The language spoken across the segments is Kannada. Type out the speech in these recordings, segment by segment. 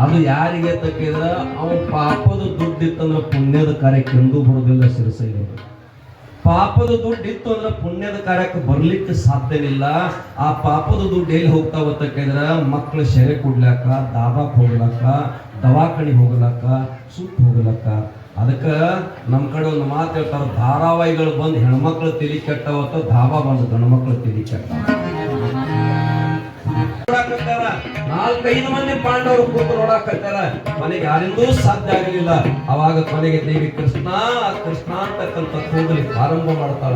ಅದು ಯಾರಿಗೆ ತಕ್ಕಿದ್ರ ಅವನ ಪಾಪದ ದುಡ್ಡು ಇತ್ತಂದ್ರೆ ಪುಣ್ಯದ ಕಾರ್ಯಕ್ಕೆ ಎಂದೂ ಬರೋದಿಲ್ಲ ಶಿರಸೈಗಳು. ಪಾಪದ ದುಡ್ಡು ಇತ್ತು ಅಂದ್ರೆ ಪುಣ್ಯದ ಕಾರ್ಯಕ್ಕೆ ಬರ್ಲಿಕ್ಕೆ ಸಾಧ್ಯವಿಲ್ಲ. ಆ ಪಾಪದ ದುಡ್ಡು ಎಲ್ಲಿ ಹೋಗ್ತಾವ ತಕ್ಕಿದ್ರ ಮಕ್ಕಳು ಶೆರೆ ಕೊಡ್ಲಾಕ, ದಾಬಾಕ್ ಹೋಗ್ಲಕ್ಕ, ದವಾಖಾನಿಗೆ ಹೋಗ್ಲಕ್ಕ, ಸುಟ್ಟು ಹೋಗ್ಲಕ್ಕ. ಅದಕ್ಕೆ ನಮ್ಮ ಕಡೆ ಒಂದು ಮಾತು ಹೇಳ್ತಾರೆ, ಧಾರಾವಾಹಿಗಳು ಬಂದು ಹೆಣ್ಮಕ್ಳು ತಿಳಿ ಕೆಟ್ಟವತ್ತ, ಧಾಬಾ ಬಂದು ಗಂಡು ಮಕ್ಳು ತಿಳಿ ಕೆಟ್ಟವ. 4-5 ಮಂದಿ ಪಾಂಡವರು ಕೂತು ನೋಡಾಕತ್ತಾರ. ಮನೆಗೆ ಯಾರಿಂದೂ ಸಾಧ್ಯ ಆಗಲಿಲ್ಲ. ಅವಾಗ ಕೊನೆಗೆ ದೇವಿ ಕೃಷ್ಣ ಕೃಷ್ಣ ಅಂತಕ್ಕಂಥ ಕೂಗಲಿ ಪ್ರಾರಂಭ ಮಾಡ್ತಾಳ.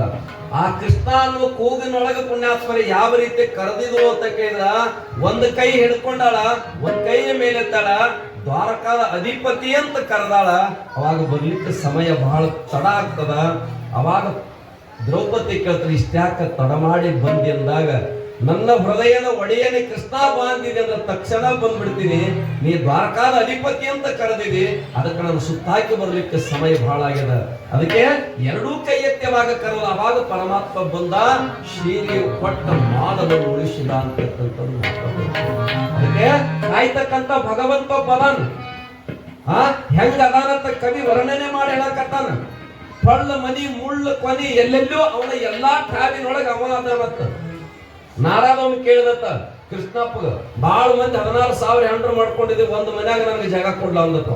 ಆ ಕೃಷ್ಣ ಅನ್ನುವ ಕೂಗಿನೊಳಗೆ ಪುಣ್ಯಾತ್ಮರಿ ಯಾವ ರೀತಿ ಕರೆದಿದ್ರು ಅಂತ ಕೇಳಿದ್ರ, ಒಂದು ಕೈ ಹಿಡ್ಕೊಂಡಾಳ, ಒಂದ್ ಕೈಯ ಮೇಲೆತ್ತಾಳ, ದ್ವಾರಕಾದ ಅಧಿಪತಿ ಅಂತ ಕರೆದಾಳ. ಅವಾಗ ಬರ್ಲಿಕ್ಕೆ ಸಮಯ ಬಹಳ ತಡ ಆಗ್ತದ. ಅವಾಗ ದ್ರೌಪದಿ ಕೇಳ್ತಾರೆ, ಇಷ್ಟ್ಯಾಕ ತಡ ಮಾಡಿ ಬಂದಿ ಅಂದಾಗ, ನನ್ನ ಹೃದಯದ ಒಡೆಯನೇ ಕೃಷ್ಣ ಬಾಂಧಿದೆ ಅಂದ್ರೆ ತಕ್ಷಣ ಬಂದ್ಬಿಡ್ತೀನಿ. ನೀ ದ್ವಾರಕಾದ ಅಧಿಪತಿ ಅಂತ ಕರೆದಿದಿ, ಅದಕ್ಕೆ ನಾನು ಸುತ್ತಾಕಿ ಬರ್ಲಿಕ್ಕೆ ಸಮಯ ಬಹಳ ಆಗ್ಯದ. ಅದಕ್ಕೆ ಎರಡೂ ಕೈ ಎತ್ತವಾಗ ಕರೆದ. ಅವಾಗ ಪರಮಾತ್ಮ ಬಂದ, ಶ್ರೀಗೆ ಕೊಟ್ಟ ಮಾನವನ್ನು ಉಳಿಸಿದ ಅಂತಕ್ಕಂಥದ್ದು. ಅದಕ್ಕೆ ಕಾಯ್ತಕ್ಕಂಥ ಭಗವಂತ ಬಲನ್ ಹೆಂಗ ಅದಾನಂತ ಕವಿ ವರ್ಣನೆ ಮಾಡಿ ಹೇಳಕತ್ತಾನ. ಪಳ್ಳ ಮನಿ ಮುಳ್ಳು ಕೊನಿ ಎಲ್ಲೆಲ್ಲೂ ಅವನ ಎಲ್ಲಾ ಕಾಲಿನೊಳಗೆ ಅವನ ಅದಾನತ್ತ. ನಾರಾದವನ್ ಕೇಳಿದತ್ತ ಕೃಷ್ಣಪ್ಪಗ, ಬಾಳ ಮಂದಿ 16,000 ಹೆಂಡ್ರು ಮಾಡ್ಕೊಂಡಿದ್ದೀವಿ, ಒಂದು ಮನ್ಯಾಗ ನನಗೆ ಜಾಗ ಕೊಡ್ಲ ಅಂದತ್ತ.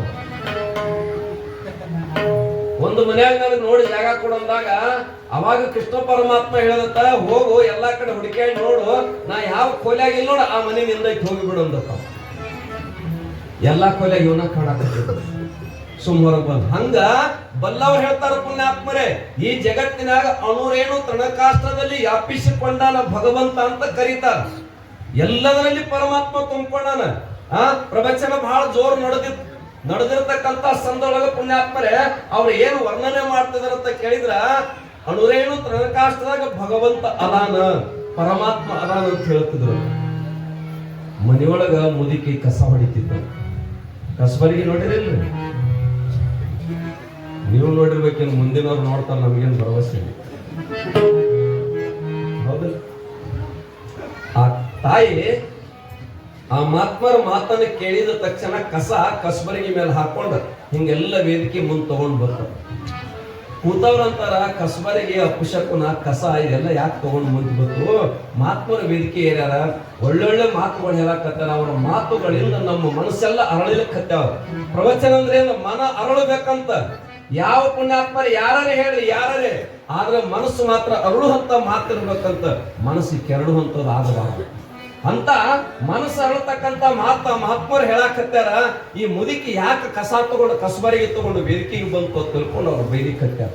ಒಂದು ಮನ್ಯಾಗ ನನಗೆ ನೋಡಿ ಜಾಗ ಕೊಡಂದಾಗ ಅವಾಗ ಕೃಷ್ಣ ಪರಮಾತ್ಮ ಹೇಳದತ್ತ, ಹೋಗು ಎಲ್ಲಾ ಕಡೆ ಹುಡುಕಾಡಿ ನೋಡು, ನಾ ಯಾವ ಕೊಲೆಯಾಗಿಲ್ಲ ನೋಡು, ಆ ಮನೆ ನಿಂದೈತಿ ಹೋಗಿಬಿಡು ಅಂದತ್ತ. ಎಲ್ಲಾ ಕೊಲೆಯಾಗಿ ಇವನ ಕಾಣಕತ್ತಿದ್ದ ಸುಮ್ಮರ ಬಂದ್. ಹಂಗ ಬಲ್ಲವ್ರು ಹೇಳ್ತಾರ ಪುಣ್ಯಾತ್ಮರೇ, ಈ ಜಗತ್ತಿನಾಗ ಅಣುರೇಣು ತೃಣಕಾಷ್ಟದಲ್ಲಿ ವ್ಯಾಪಿಸಿಕೊಂಡಾನ ಭಗವಂತ ಅಂತ ಕರೀತಾರ. ಎಲ್ಲದರಲ್ಲಿ ಪರಮಾತ್ಮ ತುಂಬಿಕೊಂಡಾನ. ಪ್ರವಚನ ಬಹಳ ಜೋರು ನಡೆದಿರ್ತಕ್ಕಂಥ ಸಂದೊಳಗ ಪುಣ್ಯಾತ್ಮರೇ ಅವ್ರು ಏನು ವರ್ಣನೆ ಮಾಡ್ತಿದಾರ ಅಂತ ಕೇಳಿದ್ರ, ಅಣುರೇಣು ತೃಣಕಾಷ್ಟದಾಗ ಭಗವಂತ ಅದಾನ, ಪರಮಾತ್ಮ ಅದಾನ ಅಂತ ಹೇಳ್ತಿದ್ರು. ಮನೆಯೊಳಗ ಮುದುಕಿ ಕಸ ಹೊಡಿತಿದ್ದ. ಕಸಬರಿಗೆ ನೋಡಿರಿಲ್ರಿ? ನೀವು ನೋಡಿರ್ಬೇಕೇನು, ಮುಂದಿನವ್ರು ನೋಡ್ತಾರ, ನಮ್ಗೇನು ಭರವಸೆ ಇಲ್ಲ. ಹೌದಲ್ಲ? ಆ ತಾಯಿ ಆ ಮಾತ್ಮರ ಮಾತನ್ನ ಕೇಳಿದ ತಕ್ಷಣ ಕಸ ಕಸಬರಿಗೆ ಮೇಲೆ ಹಾಕೊಂಡ ಹಿಂಗೆಲ್ಲ ವೇದಿಕೆ ಮುಂದೆ ತಗೊಂಡ್ ಬರ್ತಾರ. ಕೂತವ್ರಂತಾರ, ಕಸಬರಿಗೆ ಅಪುಷಕುನ ಕಸ ಇದೆಲ್ಲ ಯಾಕೆ ತಗೊಂಡ್ ಮುಂದೆ ಬಂತು? ಮಾತ್ಮರ ವೇದಿಕೆ ಏರ್ಯಾರ, ಒಳ್ಳೊಳ್ಳೆ ಮಾತುಗಳು ಹೇಳಕತ್ತಾರ. ಅವರ ಮಾತುಗಳಿಂದ ನಮ್ಮ ಮನಸ್ಸೆಲ್ಲ ಅರಳಿಲಕ್ಕತ್ತಾವ. ಪ್ರವಚನ ಅಂದ್ರೆ ಮನ ಅರಳಬೇಕಂತ. ಯಾವ ಪುಣ್ಯಾತ್ಮರ ಯಾರೇ ಹೇಳಿ ಯಾರೇ, ಆದ್ರೆ ಮನಸ್ಸು ಮಾತ್ರ ಅರಳುವಂತ ಮಾತಿರ್ಬೇಕಂತ. ಮನಸ್ಸು ಕೆರಡುವಂತದ್ದು ಆಗಬಾರ್ದು ಅಂತ ಮನಸ್ಸು ಅರಳತಕ್ಕಂತ ಮಹಾತ್ಮರು ಹೇಳಾಕತ್ತಾರ. ಈ ಮುದುಕಿ ಯಾಕೆ ಕಸ ತಗೊಂಡು ಕಸಬರಿಗೆ ತಗೊಂಡು ವೇದಿಕೆಗೆ ಬಂತು ಅಂತ ತಿಳ್ಕೊಂಡು ಅವ್ರು ವೇದಿಕೆ ಹತ್ತಾರ.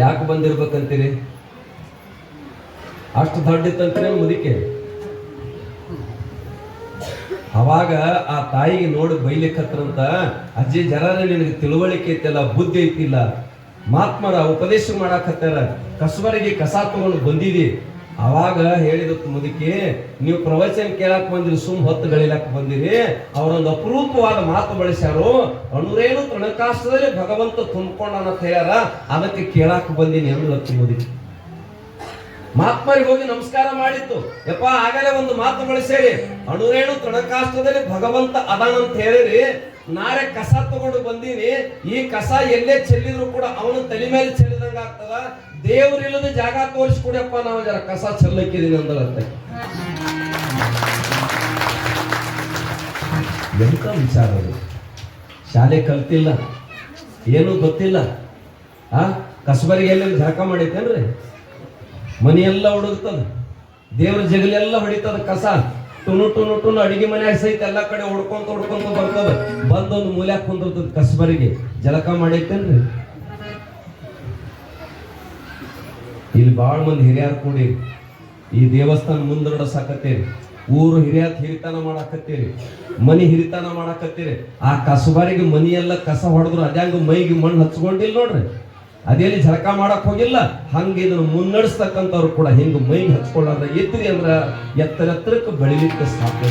ಯಾಕೆ ಬಂದಿರ್ಬೇಕಂತೀರಿ? ಅಷ್ಟು ದೊಡ್ಡಿತ್ತಂತೀರಿ ಮುದುಕಿ. ಅವಾಗ ಆ ತಾಯಿಗೆ ನೋಡಿ ಬೈಲಿಕ್ಕತ್ರಂತ, ಅಜ್ಜಿ ಜರ ನಿನಗೆ ತಿಳುವಳಿಕೆ ಐತಿಲ್ಲ, ಬುದ್ಧಿ ಐತಿಲ್ಲ, ಮಹಾತ್ಮರ ಉಪದೇಶ ಮಾಡಾಕತ್ತಾರ, ಕಸಬರಿಗೆ ಕಸ ತಗೊಂಡು ಬಂದಿದಿ. ಅವಾಗ ಹೇಳಿದತ್ತು ಮುದುಕಿ, ನೀವು ಪ್ರವಚನ ಕೇಳಕ್ ಬಂದಿರಿ, ಹೊತ್ತು ಗಳಿಲಕ್ ಬಂದಿರಿ. ಅವರೊಂದು ಅಪರೂಪವಾದ ಮಾತು ಬಳಸ್ಯಾರು, ಅಣುರೇನು ತೃಣಕಾಷ್ಟದಲ್ಲಿ ಭಗವಂತ ತುಂಬಿಕೊಂಡನ ಅಂತ ಹೇಳ್ಯಾರ, ಅದಕ್ಕೆ ಕೇಳಾಕ ಬಂದೀನಿ ಎಂದತ್ತು ಮುದುಕಿ. ಮಹಾತ್ಮರಿಗೆ ಹೋಗಿ ನಮಸ್ಕಾರ ಮಾಡಿತ್ತು. ಯಪ್ಪ ಆಗಲೇ ಒಂದು ಮಾತು ಬಳಸೇರಿ, ಅಣುರೇಣು ತೃಣಕಾಷ್ಟದಲ್ಲಿ ಭಗವಂತ ಅದಾನಂತ ಹೇಳಿರಿ, ನಾಳೆ ಕಸ ತಗೊಂಡು ಬಂದೀನಿ, ಈ ಕಸ ಎಲ್ಲೇ ಚೆಲ್ಲಿದ್ರು ಕೂಡ ಅವನು ತಲೆ ಮೇಲೆ ಚೆಲ್ಲಿದಂಗ ಆಗ್ತದ, ದೇವ್ರಿಲ್ಲದ ಜಾಗ ತೋರಿಸ್ಕೊಡಪ್ಪ, ನಾವು ಜರ ಕಸ ಚೆಲ್ಲಕ್ಕಿದೀನಿ ಅಂದಳಂತ. ಎಂತ ವಿಚಾರ ಅದು? ಶಾಲೆ ಕಲ್ತಿಲ್ಲ, ಏನು ಗೊತ್ತಿಲ್ಲ. ಕಸಬರಿಗೆ ಎಲ್ಲ ಜಳಕ ಮಾಡೈತೇನ್ರಿ? ಮನೆಯೆಲ್ಲ ಹುಡುಕ್ತದ, ದೇವ್ರ ಜಗಲೆಲ್ಲ ಹೊಡಿತದ ಕಸ. ಟುನು ಟುನು ಟುನು ಅಡಿಗೆ ಮನ್ಯಾಗ ಸಹಿತ ಎಲ್ಲ ಕಡೆ ಹೊಡ್ಕೊಂತ ಬರ್ತದ. ಬಂದೊಂದು ಮೂಲ್ಯಾಗ ಕುಂದಿರ್ತದ. ಕಸಬರಿಗೆ ಜಳಕ ಮಾಡೈತೇನ್ರಿ? ಇಲ್ಲಿ ಬಾಳ ಮಂದಿ ಹಿರಿಯರು ಕೂಡಿ ಈ ದೇವಸ್ಥಾನ ಮುಂದಡಸಾಕತ್ತೀರಿ, ಊರು ಹಿರಿತನ ಮಾಡಾಕತ್ತೀರಿ, ಮನಿ ಹಿರಿತನ ಮಾಡಾಕತ್ತೀರಿ. ಆ ಕಸಬರಿಗೆ ಮನಿಯೆಲ್ಲ ಕಸ ಹೊಡೆದ್ರು ಅದ್ಯಾಂಗ ಮೈಗೆ ಮಣ್ಣು ಹಚ್ಕೊಂಡಿಲ್ಲ ನೋಡ್ರಿ, ಅದೇಲಿ ಜಳಕ ಮಾಡಕ್ ಹೋಗಿಲ್ಲ. ಹಂಗ ಇದನ್ನು ಮುನ್ನಡೆಸ್ತಕ್ಕಂಥವ್ರು ಕೂಡ ಹಿಂಗ ಮೈಗೆ ಹಚ್ಕೊಳ್ಳಾರ್ದ ಎತ್ರಿ ಅಂದ್ರ ಎತ್ತರಕ್ಕೆ ಬೆಳಿಲಿಕ್ಕೆ ಸಾಧ್ಯ.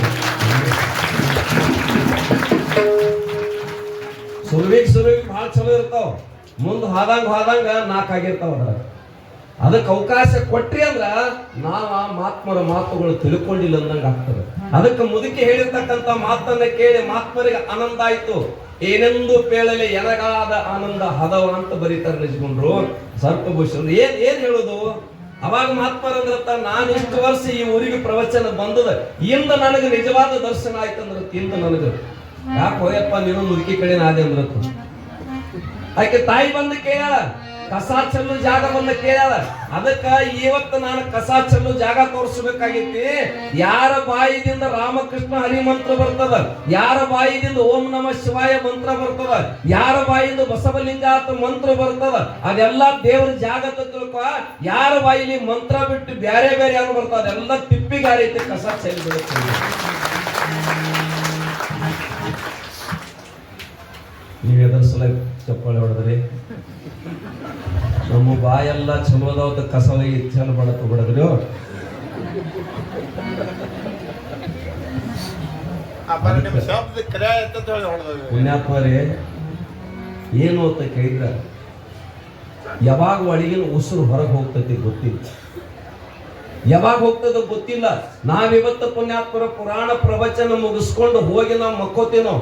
ಸುರುವಿಗೆ ಬಹಳ ಚಲೋ ಇರ್ತಾವ, ಮುಂದೆ ಹೋದಂಗ 4 ಆಗಿರ್ತಾವ. ಅದ್ರ ಅದಕ್ಕೆ ಅವಕಾಶ ಕೊಟ್ರಿ ಅಂದ್ರ ನಾವ್ ಆ ಮಹಾತ್ಮರ ಮಾತುಗಳು ತಿಳ್ಕೊಂಡಿಲ್ಲ ಅಂದಂಗ ಆಗ್ತದೆ. ಅದಕ್ಕೆ ಮುದುಕಿ ಹೇಳಿರ್ತಕ್ಕಂಥ ಮಾತನ್ನ ಕೇಳಿ ಮಹಾತ್ಮರಿಗೆ ಆನಂದ ಆಯ್ತು. ಏನೆಂದು ಪೇಳಲೆ ಎನಗಾದ ಆನಂದ ಹದವ ಅಂತ ಬರೀತಾರೆ ನಿಜಗುಂಡ್ರು ಸರ್ಪಭೂಷಣ್. ಏನ್ ಹೇಳುದು? ಅವಾಗ ಮಹಾತ್ಮರಂದ್ರತ್ತ ನಾನು ಇಷ್ಟು ವರ್ಷ ಈ ಊರಿಗೆ ಪ್ರವಚನ ಬಂದದ, ಇಂದ ನನಗೆ ನಿಜವಾದ ದರ್ಶನ ಆಯ್ತಂದ್ರ ಇಂದ ನನಗ ಯಾಕೆ ಹೋಯಪ್ಪ ನೀನು ಮುದುಕಿ ಕಡೆ ನಾದೆ ಅಂದ್ರತ್ತು. ಆಕೆ ತಾಯಿ ಬಂದು ಕೇಳ ಕಸ ಚೆಲ್ಲು ಜಾಗ ಬಂದ ಕೇಳ. ಅದಕ್ಕ ಇವತ್ತು ನಾನು ಕಸ ಚೆಲ್ಲು ಜಾಗ ತೋರಿಸಬೇಕಾಗೈತಿ. ಯಾರ ಬಾಯಿದಿಂದ ರಾಮಕೃಷ್ಣ ಹರಿ ಮಂತ್ರ ಬರ್ತದ, ಯಾರ ಬಾಯಿದಿಂದ ಓಂ ನಮ ಶಿವಾಯ ಮಂತ್ರ ಬರ್ತದ, ಯಾರ ಬಾಯಿಂದ ಬಸವಲಿಂಗಾತ ಮಂತ್ರ ಬರ್ತದ, ಅದೆಲ್ಲ ದೇವರ ಜಾಗ ತಿಳ್ಕೊ. ಯಾರ ಬಾಯಿಲಿ ಮಂತ್ರ ಬಿಟ್ಟು ಬ್ಯಾರೆ ಬೇರೆ ಯಾರು ಬರ್ತದ ಅದೆಲ್ಲ ತಿಪ್ಪಿಗಾರೈತಿ, ಕಸ ಚೆಲ್ಲಿ ಬೀಳುತ್ತೆ. ನೀವ್ ಎದರ್ ಸಲ ಚಪ್ಪಾಳೆ ಹೊಡೆದ್ರಿ? ನಮ್ಮ ಬಾಯೆಲ್ಲ ಚಲೋದವತ್ತ ಕಸವಾಗಿ ಚಲ ಬಡತ್ತು ಬಿಡದ್ರಿ. ಪುಣ್ಯಾತ್ಮರೇ ಏನು ಅಂತ ಕೇಳಿದ್ರ ಯಾವಾಗ ಒಳಗಿನ ಉಸಿರು ಹೊರಗೆ ಹೋಗ್ತೈತಿ ಗೊತ್ತಿಲ್ಲ, ಯಾವಾಗ ಹೋಗ್ತದ ಗೊತ್ತಿಲ್ಲ. ನಾವಿವತ್ತು ಪುಣ್ಯಾತ್ಮರ ಪುರಾಣ ಪ್ರವಚನ ಮುಗಿಸ್ಕೊಂಡು ಹೋಗಿ ನಾವು ಮಕ್ಕೋತೀನೋ,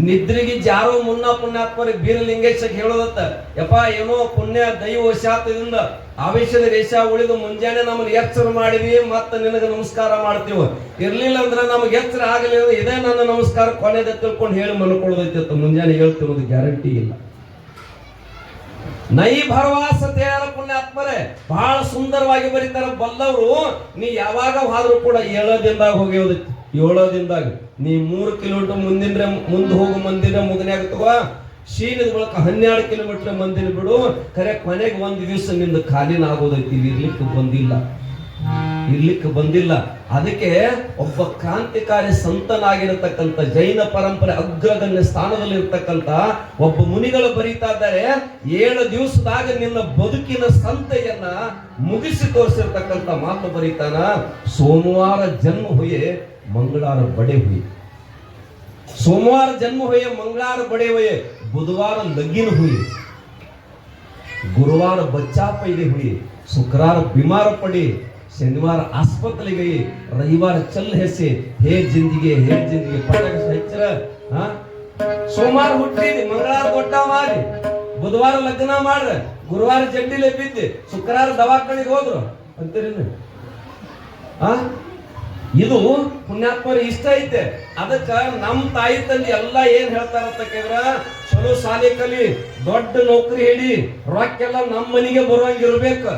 ನಿದ್ರಿಗೆ ಜಾರೋ ಮುನ್ನ ಪುಣ್ಯಾತ್ಮರಿಗೆ ಬೀರಲಿಂಗೇಶ ಹೇಳೋದತ್ತ, ಯಪ್ಪ ಏನೋ ಪುಣ್ಯ ದೈವ ಶಾತದಿಂದ ಆವೇಶದ ರೇಷ ಉಳಿದು ಮುಂಜಾನೆ ನಮ್ಮನ್ನ ಎಚ್ಚರ ಮಾಡಿದ್ವಿ, ಮತ್ತೆ ನಿನಗೆ ನಮಸ್ಕಾರ ಮಾಡ್ತೀವಿ. ಇರ್ಲಿಲ್ಲ ಅಂದ್ರೆ ನಮ್ಗೆ ಎಚ್ಚರ ಆಗಲಿಲ್ಲ, ಇದೇ ನನ್ನ ನಮಸ್ಕಾರ ಕೊನೆದ ತಿಳ್ಕೊಂಡು ಹೇಳಿ ಮನ್ಕೊಳ್ಳೋದೈತಿ. ಮುಂಜಾನೆ ಹೇಳ್ತಿರೋದು ಗ್ಯಾರಂಟಿ ಇಲ್ಲ. ನೈ ಭರವಾಸ ತೇರ ಪುಣ್ಯಾತ್ಮರೇ ಬಹಳ ಸುಂದರವಾಗಿ ಬರೀತಾರ ಬಲ್ಲವರು. ನೀ ಯಾವಾಗ ಹೋದ್ರೂ ಕೂಡ 7 ದಿನದಾಗ ಹೋಗ್ಯೋದೈತಿ. 7 ದಿನದಾಗ ನೀ 3 ಕಿಲೋಮೀಟರ್ ಮುಂದೆ ಹೋಗು ಮಂದಿರ ಮುಗನ್ಯಾಗ ತಗೋ, ಶೀನದ ಬಳಕ 12 ಕಿಲೋಮೀಟರ್ ಮಂದಿನ ಬಿಡು. ಖರೆ ಕೊನೆಗೆ 1 ದಿವಸ ನಿಂದ ಖಾಲಿನ ಆಗೋದೈತಿ. ಇರ್ಲಿಕ್ಕೆ ಬಂದಿಲ್ಲ. ಅದಕ್ಕೆ ಒಬ್ಬ ಕ್ರಾಂತಿಕಾರಿ ಸಂತನಾಗಿರತಕ್ಕಂಥ ಜೈನ ಪರಂಪರೆ ಅಗ್ರಗಣ್ಯ ಸ್ಥಾನದಲ್ಲಿ ಇರ್ತಕ್ಕಂಥ ಒಬ್ಬ ಮುನಿಗಳು ಬರೀತಾ ಇದ್ದಾರೆ, 7 ದಿವಸದಾಗ ನಿನ್ನ ಬದುಕಿನ ಸಂತೆಯನ್ನ ಮುಗಿಸಿ ತೋರಿಸಿರ್ತಕ್ಕಂಥ ಮಾತು ಬರೀತಾನ. ಸೋಮವಾರ ಜನ್ಮ ಹುಯೆ ಮಂಗಳವಾರ ಬಡೆ ಹುಯಿ, ಸೋಮವಾರ ಜನ್ಮ ಹುಯೆ ಮಂಗಳವಾರ ಬಡೆ ಹುಯೆ, ಬುಧವಾರ ಲಗ್ಗಿನ ಹುಯಿ, ಗುರುವಾರ ಬಚ್ಚಾ ಪೈದೆ ಹುಯಿ, ಶುಕ್ರವಾರ ಬಿಮಾರ ಪಡಿ, ಶನಿವಾರ ಆಸ್ಪತ್ರೆಗೆ ಗಯಿ, ರವಿವಾರ ಚಲ್ ಹೆಸೆ ಹೇ ಜಿಂದಿಗೆ ಪಟಾಕ ಹೆಚ್ಚರ. ಸೋಮವಾರ ಹುಟ್ಟಿದಿ, ಮಂಗಳವಾರ ದೊಡ್ಡ ಮಾಡಿ, ಬುಧವಾರ ಲಗ್ನ ಮಾಡ್ರ, ಗುರುವಾರ ಜಡ್ಡಿಲೆ ಬಿದ್ದಿ, ಶುಕ್ರವಾರ ದವಾಖಾನಿಗೆ ಹೋದ್ರು ಅಂತೀರಿ. ಇದು ಪುಣ್ಯಾತ್ಮರ ಇಷ್ಟ ಐತೆ. ಅದಕ್ಕ ನಮ್ ತಾಯಿ ತಂದೆ ಎಲ್ಲ ಏನ್ ಹೇಳ್ತಾರಂತ ಕೇಳಿದ್ರ, ಚಲೋ ಶಾಲೆ ಕಲಿ, ದೊಡ್ಡ ನೌಕರಿ ಹೇಳಿ, ರೊಕ್ಕೆಲ್ಲ ನಮ್ಮ ಮನೆಗೆ ಬರುವಂಗಿರ್ಬೇಕು.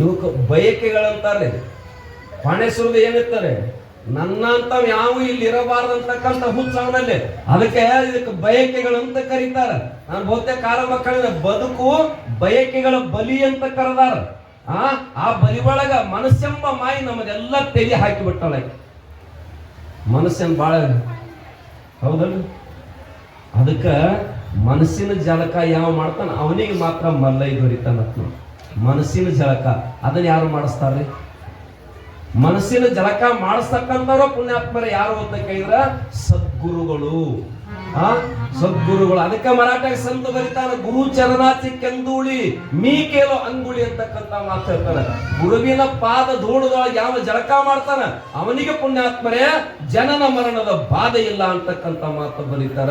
ಇವಕ್ಕೆ ಬಯಕೆಗಳಂತಾರೆ. ಪಾಣೇಶ್ವರದ ಏನಿರ್ತಾರೆ, ನನ್ನಂತ ಯಾವ ಇಲ್ಲಿ ಇರಬಾರ್ದಂತಕ್ಕಂಥ ಹುಚ್ಚ ಅವನಲ್ಲಿ. ಅದಕ್ಕೆ ಇದಕ್ಕೆ ಬಯಕೆಗಳಂತ ಕರೀತಾರ. ನಾನು ಬಹುತೇಕ ಕಾಲ ಮಕ್ಕಳಿನ ಬದುಕು ಬಯಕೆಗಳ ಬಲಿ ಅಂತ ಕರೆದಾರ. ಆ ಬಲಿ ಒಳಗ ಮನಸ್ಸೆಂಬ ಮಾಯಿ ನಮಗೆಲ್ಲ ತೆಗೆ ಹಾಕಿ ಬಿಟ್ಟಾಳ. ಮನಸ್ಸನ್ ಬಾಳ ಹೌದಲ್ಲ. ಅದಕ್ಕ ಮನಸ್ಸಿನ ಜಳಕ ಯಾವ ಮಾಡ್ತಾನ ಅವನಿಗೆ ಮಾತ್ರ ಮಲ್ಲೈ ದೊರಿತಾನ. ಮನಸ್ಸಿನ ಜಳಕ ಅದನ್ನ ಯಾರು ಮಾಡಿಸ್ತಾರ್ರಿ? ಮನಸ್ಸಿನ ಜಳಕ ಮಾಡಿಸ್ತಕ್ಕಂಥವ್ರು ಪುಣ್ಯಾತ್ಮರ ಯಾರು ಅಂತ ಕೇಳಿದ್ರ ಸದ್ಗುರುಗಳು. ಸದ್ಗುರುಗಳು. ಅದಕ್ಕೆ ಮರಾಠ ಸಂತ ಬರೀತಾರ, ಗುರು ಚರಣಾತಿ ಕೆಂದೂಳಿ ಮೀ ಕೇಲೋ ಅಂಗುಳಿ ಅಂತಕ್ಕಂಥ ಮಾತು ಹೇಳ್ತಾರೆ. ಗುರುವಿನ ಪಾದ ಧೂಳದೊಳಗೆ ಯಾವ ಜಳಕ ಮಾಡ್ತಾನ ಅವನಿಗೆ ಪುಣ್ಯಾತ್ಮರೇ ಜನನ ಮರಣದ ಬಾಧೆ ಇಲ್ಲ ಅಂತಕ್ಕಂಥ ಮಾತು ಬರೀತಾರ.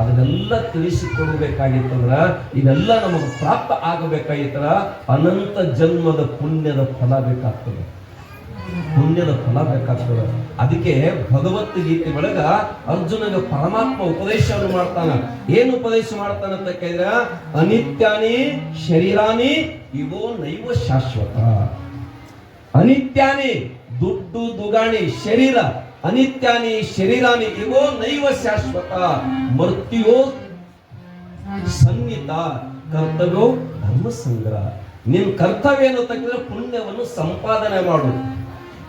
ಅದನ್ನೆಲ್ಲ ತಿಳಿಸಿಕೊಡ್ಬೇಕಾಗಿತ್ತಂದ್ರ, ಇದೆಲ್ಲ ನಮಗೆ ಪ್ರಾಪ್ತ ಆಗಬೇಕಾಗಿತ್ತಂದ್ರ ಅನಂತ ಜನ್ಮದ ಪುಣ್ಯದ ಫಲ ಬೇಕಾಗ್ತದೆ. ಅದಕ್ಕೆ ಭಗವದ್ಗೀತೆ ಒಳಗ ಅರ್ಜುನಗ ಪರಮಾತ್ಮ ಉಪದೇಶವನ್ನು ಮಾಡ್ತಾನ. ಏನು ಉಪದೇಶ ಮಾಡ್ತಾನ ಅಂತ ಕೇಳಿದ್ರ, ಅನಿತ್ಯಾನಿ ಶರೀರಾನಿ ಇವೋ ನೈವ ಶಾಶ್ವತ. ಅನಿತ್ಯಾನಿ ದುಡ್ಡು ದುಗಾಣಿ ಶರೀರ, ಅನಿತ್ಯಾನಿ ಶರೀರಾನಿ ಇವೋ ನೈವ ಶಾಶ್ವತ. ಮೃತ್ಯೋ ಸನ್ನಿತ ಕರ್ತವ್ಯೋ ಧರ್ಮ ಸಂಗ್ರಹ. ನಿನ್ ಕರ್ತವ್ಯ ಏನು ತಕ್ಕಿದ್ರೆ ಪುಣ್ಯವನ್ನು ಸಂಪಾದನೆ ಮಾಡು.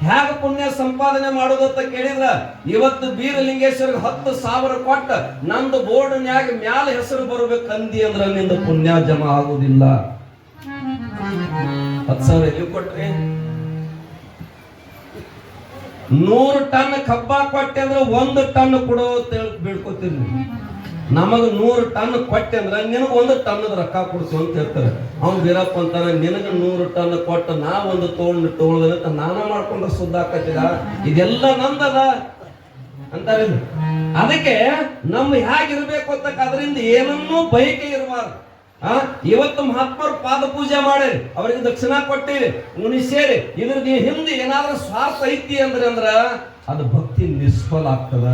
ಹೇಗ ಪುಣ್ಯ ಸಂಪಾದನೆ ಮಾಡೋದು ಅಂತ ಕೇಳಿದ್ರ, ಇವತ್ತು ಬೀರಲಿಂಗೇಶ್ವರ್ಗೆ 10,000 ಕೊಟ್ಟ ನಂದು ಬೋರ್ಡ್ನ್ಯಾಗ ಮ್ಯಾಲ ಹೆಸರು ಬರ್ಬೇಕಂದಿ ಅಂದ್ರ ನಿಂದ ಪುಣ್ಯ ಜಮಾ ಆಗುದಿಲ್ಲ. 10,000 ಎಲ್ಲಿ ಕೊಟ್ರಿ? 100 ಟನ್ ಕಬ್ಬ ಕೊಟ್ಟೆ ಅಂದ್ರೆ 1 ಟನ್ ಕೊಡೋ ಬೀಳ್ಕೊತೀರಿ. ನಮಗ 100 ಟನ್ ಕೊಟ್ಟೆ ಅಂದ್ರ ನಿನಗ 1 ಟನ್ನದ ರೊಕ್ಕ ಕೊಡ್ತು ಅಂತ ಹೇಳ್ತಾರೆ. ಅವ್ನು ಬೀರಪ್ಪ ಅಂತಾನ ನಿನಗ 100 ಟನ್ ಕೊಟ್ಟ ನಾ ಒಂದು ತೋಳ್ದಂತ ನಾನ ಮಾಡ್ಕೊಂಡ್ರೆ ಸುದ್ದ ಆಕತ್ತಿದ, ಇದೆಲ್ಲ ನಂದದ ಅಂತಾರೆ. ಅದಕ್ಕೆ ನಮ್ಮ ಹೇಗಿರ್ಬೇಕು ಅಂತ ಅದರಿಂದ ಏನನ್ನೂ ಬಯಕೆ ಇರಬಾರ್ದು. ಇವತ್ತು ಮಹಾತ್ಮರು ಪಾದ ಪೂಜೆ ಮಾಡಿರಿ, ಅವರಿಗೆ ದಕ್ಷಿಣ ಕೊಟ್ಟಿರಿ, ಉಣಿಸೇರಿ. ಇದ್ರ ಹಿಂದೆ ಏನಾದ್ರೂ ಸ್ವಾರ್ಥ ಐತಿ ಅಂದ್ರ ಅದು ಭಕ್ತಿ ನಿಷ್ಫಲ ಆಗ್ತದ,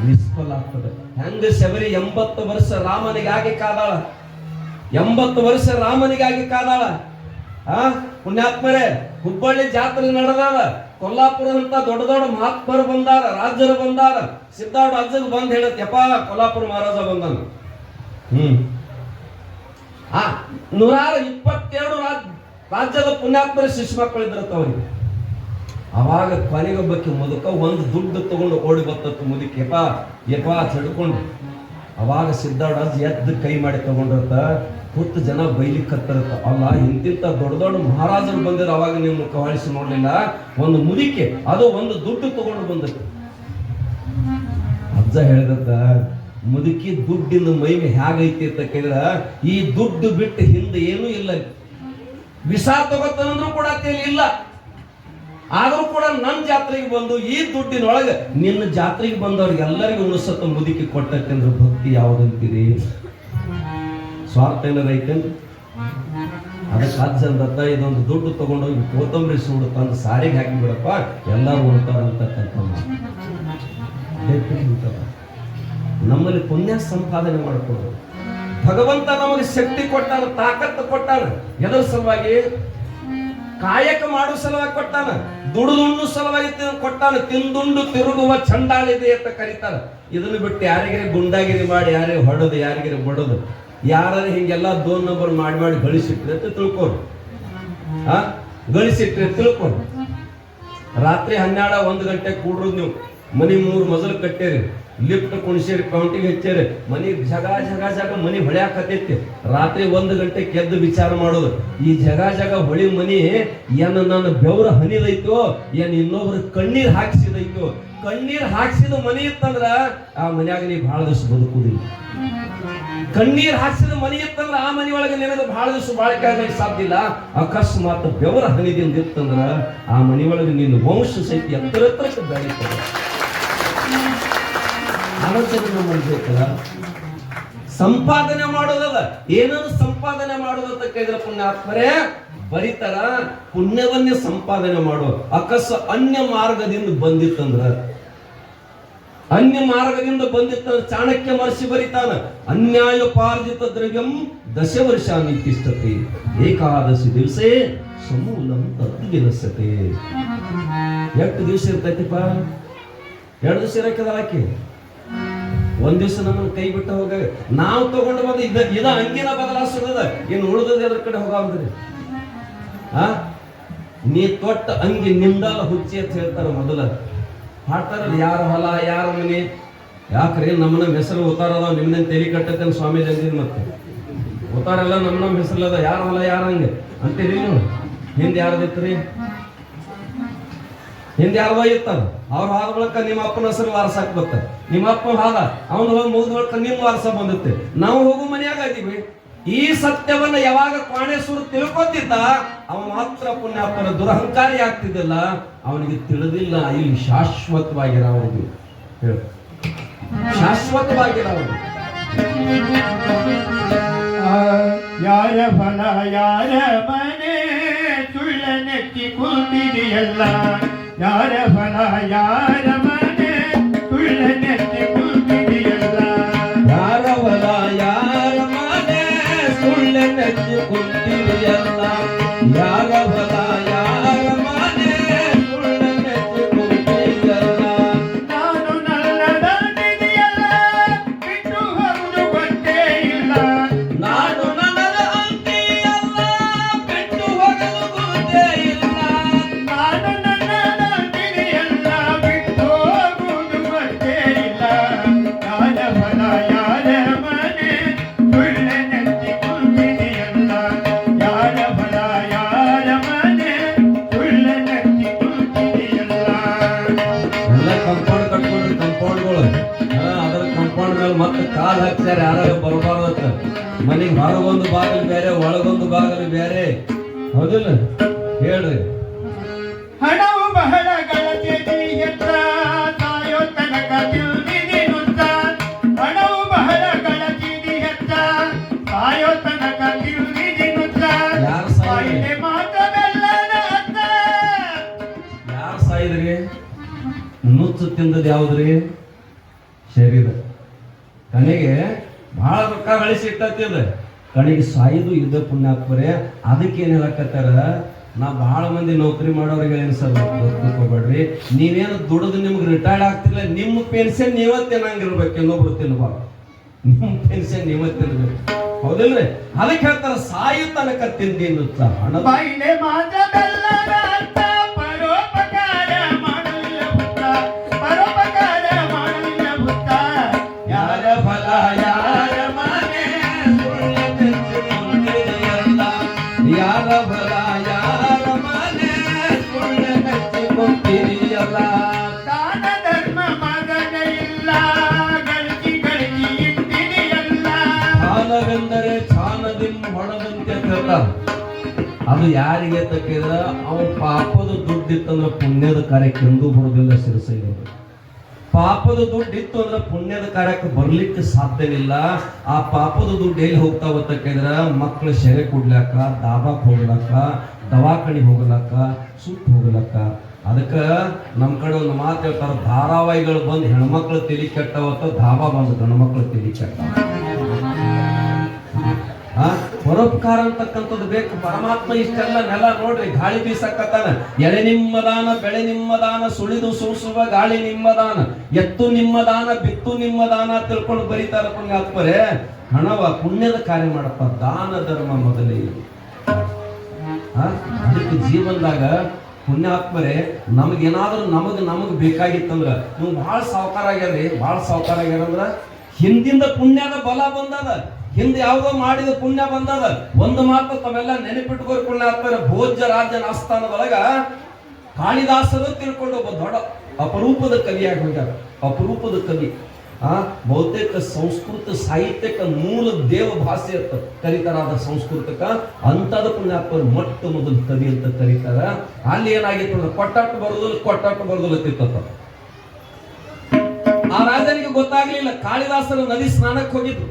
ನಿಷ್ಫಲ ಆಗ್ತದೆ. ಹೆಂಗ ಶಬರಿ 80 ವರ್ಷ ರಾಮನಿಗಾಗಿ ಕಾದಾಳ, 80 ವರ್ಷ ರಾಮನಿಗಾಗಿ ಕಾದಾಳ. ಪುಣ್ಯಾತ್ಮರೇ, ಹುಬ್ಬಳ್ಳಿ ಜಾತ್ರೆ ನಡೆದಾಳ, ಕೊಲ್ಲಾಪುರದಂತ ದೊಡ್ಡ ದೊಡ್ಡ ಮಹಾತ್ಮರು ಬಂದಾರ, ರಾಜರು ಬಂದಾರ. ಸಿದ್ಧಾರ್ಥ ಅಜ್ಜಗ್ ಬಂದ್ ಹೇಳತ್ತಪ್ಪ ಕೊಲ್ಲಾಪುರ ಮಹಾರಾಜ ಬಂದಾನ. 127 ರಾಜ್ಯದ ಪುಣ್ಯಾತ್ಮರ ಶಿಶು ಮಕ್ಕಳು ಇದ್ರತ್ತ ಅವ್ರಿಗೆ. ಅವಾಗ ಕೊನೆಗೊಬ್ಬಕ್ಕೆ ಮುದುಕ ಒಂದು ದುಡ್ಡು ತಗೊಂಡು ಓಡಿ ಬರ್ತತ್ತು ಮುದುಕಿ, ಯಪ್ಪ ಚಡ್ಕೊಂಡು. ಅವಾಗ ಸಿದ್ಧಾರ್ಥ ಎದ್ದು ಕೈ ಮಾಡಿ ತಗೊಂಡಿರತ್ತ. ಕೂತು ಜನ ಬೈಲಿಕ್ಕತ್ತಿರತ್ತ, ಅಲ್ಲ ಇಂತಿಂತ ದೊಡ್ಡ ದೊಡ್ಡ ಮಹಾರಾಜರು ಬಂದಿರ, ಅವಾಗ ನೀವು ಮುಖ ಹೊಳಿಸಿ ನೋಡ್ಲಿಲ್ಲ. ಒಂದು ಮುದುಕೆ ಅದು ಒಂದು ದುಡ್ಡು ತಗೊಂಡು ಬಂದದ್ದು. ಅಜ್ಜ ಹೇಳಿದತ್ತ, ಮುದುಕಿ ದುಡ್ಡಿನ ಮೈಮೆ ಹೇಗೈತಿ ಅಂತ ಕೇಳಿದ್ರ, ಈ ದುಡ್ಡು ಬಿಟ್ಟು ಹಿಂದೆ ಏನೂ ಇಲ್ಲ. ವಿಷ ತಗೋತಂದ್ರೂ ಕೂಡ ಇಲ್ಲ. ಆದ್ರೂ ಕೂಡ ನನ್ನ ಜಾತ್ರೆಗೆ ಬಂದು ಈ ದುಡ್ಡಿನೊಳಗೆ ನಿನ್ನ ಜಾತ್ರೆಗೆ ಬಂದವ್ರಿಗೆ ಎಲ್ಲರಿಗೂ ಉಣಿಸತ್ತ ಮುದುಕಿ ಕೊಟ್ಟಕ್ಕೆ ಅಂದ್ರೆ ಭಕ್ತಿ ಯಾವ್ದಂತೀರಿ? ಸ್ವಾರ್ಥ ಏನಾರ ಐತೇನ್ರಿ? ಅದಕ್ಕೆ ಅಜ್ಜ ಅಂದತ್ತ, ಇದೊಂದು ದುಡ್ಡು ತಗೊಂಡೋಗಿ ಕೊತ್ತಂಬರಿ ಸೂಡು ತಂದು ಸಾರಿಗೆ ಹಾಕಿ ಬಿಡಪ್ಪ, ಎಲ್ಲರೂ ಉಣ್ತಾರಂತ. ನಮ್ಮಲ್ಲಿ ಪುಣ್ಯ ಸಂಪಾದನೆ ಮಾಡಿಕೊಳ್ಳೋದು. ಭಗವಂತ ನಮಗೆ ಶಕ್ತಿ ಕೊಟ್ಟಾನ, ತಾಕತ್ತು ಕೊಟ್ಟಾನ. ಎದರ ಸಲುವಾಗಿ? ಕಾಯಕ ಮಾಡೋ ಸಲುವಾಗಿ ಕೊಟ್ಟಾನ, ದುಡುದುಂಡು ಸಲುವಾಗಿ ಕೊಟ್ಟಾನ. ತಿಂದುಂಡು ತಿರುಗುವ ಚಂಡಾಳಿದೆ ಅಂತ ಕರೀತಾರ. ಇದನ್ನು ಬಿಟ್ಟು ಯಾರಿಗಿರಿ ಗುಂಡಾಗಿರಿ ಮಾಡಿ, ಯಾರಿಗೆ ಹೊಡೋದು, ಯಾರಿಗಿರಿ ಬಡೋದು, ಯಾರು ಹಿಂಗೆಲ್ಲ 2 ನಂಬರ್ ಮಾಡಿ ಗಳಿಸಿಟ್ರಿ ಅಂತ ತಿಳ್ಕೊರಿ. ಗಳಿಸಿಟ್ರಿ ತಿಳ್ಕೊರಿ. ರಾತ್ರಿ 12-1 ಗಂಟೆ ಕೂಡ್ರು ನೀವು. ಮನಿ 3 ಮಜಲು ಕಟ್ಟೇರಿ, ಲಿಫ್ಟ್ ಕುಣಿಸೇರಿ, ಕೌಂಟಿಗೆ ಹಚ್ಚೇರಿ, ಮನಿ ಜಗ ಮನಿ ಹೊಳ್ಯಾಕತ್ತೈತಿ. ರಾತ್ರಿ 1 ಗಂಟೆ ಕೆದ್ದು ವಿಚಾರ ಮಾಡೋದು, ಈ ಜಗ ಹೊಳಿ ಮನಿ ಏನು ನನ್ನ ಬೆವರ ಹನಿದೈತೋ, ಏನ್ ಇನ್ನೊಬ್ರು ಕಣ್ಣೀರ್ ಹಾಕ್ಸಿದೈತೋ. ಕಣ್ಣೀರ್ ಹಾಕ್ಸಿದ ಮನಿ ಇತ್ತಂದ್ರ ಆ ಮನ್ಯಾಗ ನೀ ಬಹಳ ದಿವಸ ಬದುಕುದಿಲ್ಲ. ಕಣ್ಣೀರ್ ಹಾಕ್ಸಿದ ಮನಿ ಇತ್ತಂದ್ರ ಆ ಮನಿ ಒಳಗೆ ನಿನಗೆ ಬಹಳ ದಿವಸ ಬಾಳಿಕೆ ಆಗಲಿಕ್ಕೆ ಸಾಧ್ಯ ಇಲ್ಲ. ಅಕಸ್ಮಾತ್ ಬೆವರ ಹನಿದಿಂದ ಇತ್ತಂದ್ರ ಆ ಮನಿ ಒಳಗೆ ನಿನ್ನ ವಂಶ ಸಹಿತ ಎತ್ತರಕ್ಕೆ ಬೆಳೀತದೆ. ಆಲೋಚನೆ ನಮ್ಮಲ್ಲಿ ಬೇಕಲ್ಲ. ಸಂಪಾದನೆ ಮಾಡೋದಲ್ಲ, ಏನನ್ನು ಸಂಪಾದನೆ ಮಾಡೋದಂತ ಕೇಳಿದ್ರೆ ಪುಣ್ಯಾತ್ಮರೇ ಬರೀತಾರ, ಪುಣ್ಯವನ್ನೇ ಸಂಪಾದನೆ ಮಾಡೋ. ಅನ್ಯ ಮಾರ್ಗದಿಂದ ಬಂದಿತ್ತಂದ್ರ, ಅನ್ಯ ಮಾರ್ಗದಿಂದ ಬಂದಿತ್ತಂದ್ರೆ ಚಾಣಕ್ಯ ಮಹರ್ಷಿ ಬರೀತಾನ, ಅನ್ಯಾಯೋಪಾರ್ಜಿತ ದ್ರವ್ಯಂ 10 ವರ್ಷ ನಿತಿಷ್ಠತೆ, ಏಕಾದಶಿ ದಿವಸೇ ಸಮೂಲಂ ತದ್ವಿನಶ್ಯತೆ. ಎಷ್ಟು ದಿವಸ ಇರ್ತೈತಿಪ್ಪ? 2 ದಿವಸ ಇರಕ್ಕದಾಕಿ. 1 ದಿವಸ ನಮ್ಮನ್ನು ಕೈ ಬಿಟ್ಟು ಹೋಗ. ನಾವು ತಗೊಂಡು ಬಂದು ಇದ ಅಂಗಿನ ಬದಲಾಯಿಸೋದ, ಇನ್ನು ಉಳಿದದ ಎದ್ರ ಕಡೆ ಹೋಗ್ರಿ? ನೀ ತೊಟ್ಟ ಅಂಗಿ ನಿಂದಲ್ಲ ಹುಚ್ಚಿ ಅಂತ ಹೇಳ್ತಾರ. ಮೊದಲ ಹಾಡ್ತಾರಲ್ಲ, ಯಾರ ಹೊಲ ಯಾರ ಮನೆ, ಯಾಕ್ರಿ ನಮ್ಮನ್ನ ಹೆಸರು ಉತ್ತಾರದ ನಿಮ್ಮನ್ನ ತೆಲಿ ಕಟ್ಟತ್ತೇನೆ ಸ್ವಾಮಿ ಜಂದಿನ. ಮತ್ತೆ ಉತ್ತಾರೆಲ್ಲ ನಮ್ಮ ಹೆಸರಲ್ಲದ, ಯಾರ ಹೊಲ ಯಾರ ಹಂಗೆ ಅಂತೀರಿ ನೀವು. ಹಿಂದೆ ಯಾರ್ದಿತ್ರಿ? ಹಿಂದೆ ಯಾರ್ದೋ ಇರ್ತಾರ. ಅವ್ರು ಹಾದ ಬಳಕ ನಿಮ್ಮ ಅಪ್ಪನ ಹೆಸರು ವಾರಸಾಕ್ ಬರ್ತಾರೆ. ನಿಮ್ಮ ಅಪ್ಪ ಹಾದ, ಅವನು ಹೋಗಿ ಮುಗಿದ ಬಳಕ ನಿಮ್ಮ ವಾರಸ ಬಂದುತ್ತೆ. ನಾವು ಹೋಗು ಮನೆಯಾಗ ಇದೀವಿ. ಈ ಸತ್ಯವನ್ನ ಯಾವಾಗ ಕ್ವಾಣೇಶ್ವರ ತಿಳ್ಕೊತಿದ್ದ, ಅವ ಮಾತ್ರ ಪುಣ್ಯಾತ್ಮನ ದುರಹಂಕಾರಿ ಆಗ್ತಿದ್ದಿಲ್ಲ. ಅವನಿಗೆ ತಿಳಿದಿಲ್ಲ ಇಲ್ಲಿ ಶಾಶ್ವತವಾಗಿರೋದು, ಶಾಶ್ವತವಾಗಿರೋದು. ಯಾರ ಫಲ ಯಾರ ಮನೆ ಸುಳ್ಳ ನೆಚ್ಚಿ ಕೂತಿದೆಯಲ್ಲ, ಯಾರ ಫಲ ಯಾರ ಮನೆ ಸುಳ್ಳ ನೆಚ್ಚಿ ಕೂತಿದೆಯಲ್ಲ, ಯಾರ ಫಲ ಯಾರ ಮನೆ ಸುಳ್ಳ ನೆಚ್ಚಿ ಕೂತಿದೆಯಲ್ಲ, ಯಾರ ಫಲ ಯಾರ ಮನೆ ಸುಳ್ಳ ನೆಚ್ಚಿ ಕೂತಿದೆಯಲ್ಲ. ನಾನು ನನ್ನದಾಗಿದೆಯಲ್ಲ ಬಿಟ್ಟು ಹೋಗುದು ಗೊತ್ತೇ ಇಲ್ಲ, ನಾನು ನನ್ನದ ಅಂತಿಯಲ್ಲ ಬಿಟ್ಟು ಹೋಗಲು ಗೊತ್ತೇ ಇಲ್ಲ, ನಾನು ನನ್ನದಾಗಿದೆಯಲ್ಲ ಬಿಟ್ಟು ಹೋಗುದು ಗೊತ್ತೇ ಇಲ್ಲ. ಯಾರ ಫಲ ಯಾರ ಮನೆ ಸುಳ್ಳ ನೆಚ್ಚಿ ಕೂತಿದೆಯಲ್ಲ, ಯಾರ ಫಲ ಯಾರ ಮನೆ ಸುಳ್ಳ ನೆಚ್ಚಿ ಕೂತಿದೆಯಲ್ಲ. ಎಲ್ಲ ಕಂಪೌಂಡ್ ಕಟ್ಕೊಂಡ್ರಿ, ಕಂಪೌಂಡ್ಗಳು ಅದರ ಕಂಪೌಂಡ್ ಮೇಲೆ ಮೇಲೆ ಮತ್ತೆ ಕಾಲ್ ಹಾಕ್ತಾರೆ ಯಾರು ಬರಬಾರ್ದತ್ತ. ಮನೆಗೆ ಹೊರಗೊಂದು ಬಾಗಿಲು ಬೇರೆ, ಒಳಗೊಂದು ಬಾಗಿಲು ಬೇರೆ, ಹೌದಿಲ್ಲ? ಹೇಳ್ರಿ. ಹಣವು ಬಹಳ ಗಳತೆದಿ ಎತ್ತ ಸಾಯೋ ತನಕ ತಿಳಿದಿ ನುತ್ತ. ಹಣವು ಬಹಳ ಗಳತೆದಿ ಎತ್ತ ಸಾಯೋ ತನಕ ತಿಳಿದಿ ನುತ್ತ. ಯಾರು ಸಾಯಿದ್ರಿ? ಮಾತವೆಲ್ಲನ ಅತ್ತ. ಯಾರು ಸಾಯಿದ್ರಿ? ನುಚ್ಚು ತಿಂದದ ಯಾವ್ದ್ರಿ? ಶರೀರ. ಕಣಿಗೆ ಬಹಳ ರೊಕ್ಕ ಗಳಿಸಿಟ್ಟದ, ಕಣಿಗೆ ಸಾಯಿದು ಇದ್ದ ಪುಣ್ಯಾತ್ಮರೇ. ಅದಕ್ಕೆ ಏನ್ ಹೇಳಕತ್ತಾರ, ನಾ ಬಹಳ ಮಂದಿ ನೌಕರಿ ಮಾಡೋರಿಗೆ ಏನು ಸರ್ ಗೊತ್ತಿಕೋಬೇಡ್ರಿ, ನೀವೇನು ದುಡಿದು ನಿಮ್ಗೆ ರಿಟೈರ್ಡ್ ಆಗ್ತಿಲ್ಲ, ನಿಮ್ಮ ಪೆನ್ಷನ್ ನೀವ ತಿನ್ನಂಗಿರ್ಬೇಕು, ಇನ್ನೊಬ್ರು ತಿನ್ಬಾರ್ದು. ನಿಮ್ಮ ಪೆನ್ಷನ್ ನೀವ ತಿನ್ಬೇಕು, ಹೌದಿಲ್ರಿ? ಅದಕ್ಕೆ ಹೇಳ್ತಾರ ಸಾಯು ತನಕ ತಿಂದಿನ್ನು ಹಣ. ಬಾಯಿಲೆ ಮಾತವೆಲ್ಲನ ಅತ್ತ ಪರೋಪಕಾರ ಮಾಡಲಿಲ್ಲ ಭೂತ. ಪರೋಪಕಾರ ಮಾಡಲಿಲ್ಲ ಭೂತ. ಯಾರ ಫಲ ಯಾರ ಮನೆ ಸುಳ್ಳು ಮೆಚ್ಚಿಕೊಂಡಿದೆಯಲ್ಲ. ಯಾರ ಫಲ ಯಾರ ಮನೆ ಸುಳ್ಳು ಮೆಚ್ಚಿಕೊಂಡಿದೆಯಲ್ಲ. ದಾನ ಧರ್ಮ ಮಗನ ಇಲ್ಲ ಗಳಿಸಿ ಗಳಿಸಿ ಇಟ್ಟಿದೆಯಲ್ಲ. ಚಾನವೆಂದರೆ ಚಾನದಿಂದ ಹೊಣದಂತೆ ಹೇಳ್ತಾರ. ಅದು ಯಾರಿಗೆ ತಕ್ಕಿದ್ರ ಅವನ ಪಾಪದ ದುಡ್ಡಿತ್ತಂದ್ರೆ ಪುಣ್ಯದ ಕಾರ್ಯಕ್ಕೆ ಎಂದೂ ಬರೋದಿಲ್ಲ. ಶಿರಸೈವರು ಪಾಪದ ದುಡ್ಡು ಇತ್ತು ಅಂದ್ರೆ ಪುಣ್ಯದ ಕಾರ್ಯಕ್ಕೆ ಬರ್ಲಿಕ್ಕೆ ಸಾಧ್ಯವಿಲ್ಲ. ಆ ಪಾಪದ ದುಡ್ಡು ಎಲ್ಲಿ ಹೋಗ್ತಾವ ತಕ್ಕಿದ್ರ ಮಕ್ಕಳು ಸೆರೆ ಕೊಡ್ಲಾಕ, ದಾಬಾಕ್ ಹೋಗ್ಲಕ್ಕ, ದವಾಖಾನಿಗೆ ಹೋಗ್ಲಕ್ಕ, ಸುಟ್ಟು ಹೋಗ್ಲಕ್ಕ. ಅದಕ್ಕ ನಮ್ ಕಡೆ ಒಂದು ಮಾತು ಹೇಳ್ತಾರ, ಧಾರಾವಾಹಿಗಳು ಬಂದು ಹೆಣ್ಮಕ್ಳು ತಲಿ ಕೆಟ್ಟವತ್ತ, ಧಾಬಾ ಬಂದು ಗಂಡ್ಮಕ್ಳು ತಲಿ ಕೆಟ್ಟವ. ಪರೋಪಕಾರ ಅಂತಕ್ಕಂಥದ್ದು ಬೇಕು. ಪರಮಾತ್ಮ ಇಷ್ಟೆಲ್ಲ ನೆಲ ನೋಡ್ರಿ, ಗಾಳಿ ಬೀಸಕ್ಕತ್ತಾನ. ಎಳೆ ನಿಮ್ಮದಾನ, ಬೆಳೆ ನಿಮ್ಮದಾನ, ಸುಳಿದು ಸೂಸುವ ಗಾಳಿ ನಿಮ್ಮದಾನ, ಎತ್ತು ನಿಮ್ಮದಾನ, ಬಿತ್ತು ನಿಮ್ಮದಾನ ತಿಳ್ಕೊಂಡು ಬರೀತಾರ ಪುಣ್ಯಾತ್ಮರೇ. ಹಣವ ಪುಣ್ಯದ ಕಾರ್ಯ ಮಾಡಪ್ಪ, ದಾನ ಧರ್ಮ ಮೊದಲೇ. ಅದಕ್ಕೆ ಜೀವನದಾಗ ಪುಣ್ಯಾತ್ಮರೇ ನಮಗೇನಾದ್ರೂ ನಮಗ್ ಬೇಕಾಗಿತ್ತಂದ್ರ, ನೀವು ಬಹಳ ಸಾವುಕಾರ ಆಗ್ಯಾರ್ರಿ, ಬಹಳ ಸಾವುಕಾರ ಆಗ್ಯಾರಂದ್ರ ಹಿಂದಿಂದ ಪುಣ್ಯದ ಬಲ ಬಂದದ, ಹಿಂದೆ ಯಾವುದೋ ಮಾಡಿದ ಪುಣ್ಯ ಬಂದದ. ಒಂದು ಮಾತು ತಾವೆಲ್ಲ ನೆನಪಿಟ್ಕೋರಿ ಪುಣ್ಯಾತ್ಮರ, ಭೋಜ್ಯ ರಾಜನ ಆಸ್ಥಾನದೊಳಗ ಕಾಳಿದಾಸರು ತಿಳ್ಕೊಂಡು ಒಬ್ಬ ದೊಡ್ಡ ಅಪರೂಪದ ಕವಿಯಾಗಿ ಹೋಗ್ಯಾರ. ಅಪರೂಪದ ಕವಿ. ಬಹುತೇಕ ಸಂಸ್ಕೃತ ಸಾಹಿತ್ಯಕ್ಕೆ ಮೂಲ ದೇವ ಭಾಷೆ ಅಂತ ಕರೀತಾರಾದ ಸಂಸ್ಕೃತಕ್ಕ. ಅಂತದ ಪುಣ್ಯಾತ್ಮರು ಮೊಟ್ಟ ಮೊದಲು ಕವಿ ಅಂತ ಕರೀತಾರ. ಅಲ್ಲಿ ಏನಾಗಿತ್ತು ಅಂದ್ರೆ ಕೊಟ್ಟಾಟ ಬರೋದಿಲ್ಲ ತಿತ್ತ. ಆ ರಾಜನಿಗೆ ಗೊತ್ತಾಗ್ಲಿಲ್ಲ, ಕಾಳಿದಾಸರು ನದಿ ಸ್ನಾನಕ್ಕೆ ಹೋಗಿದ್ರು.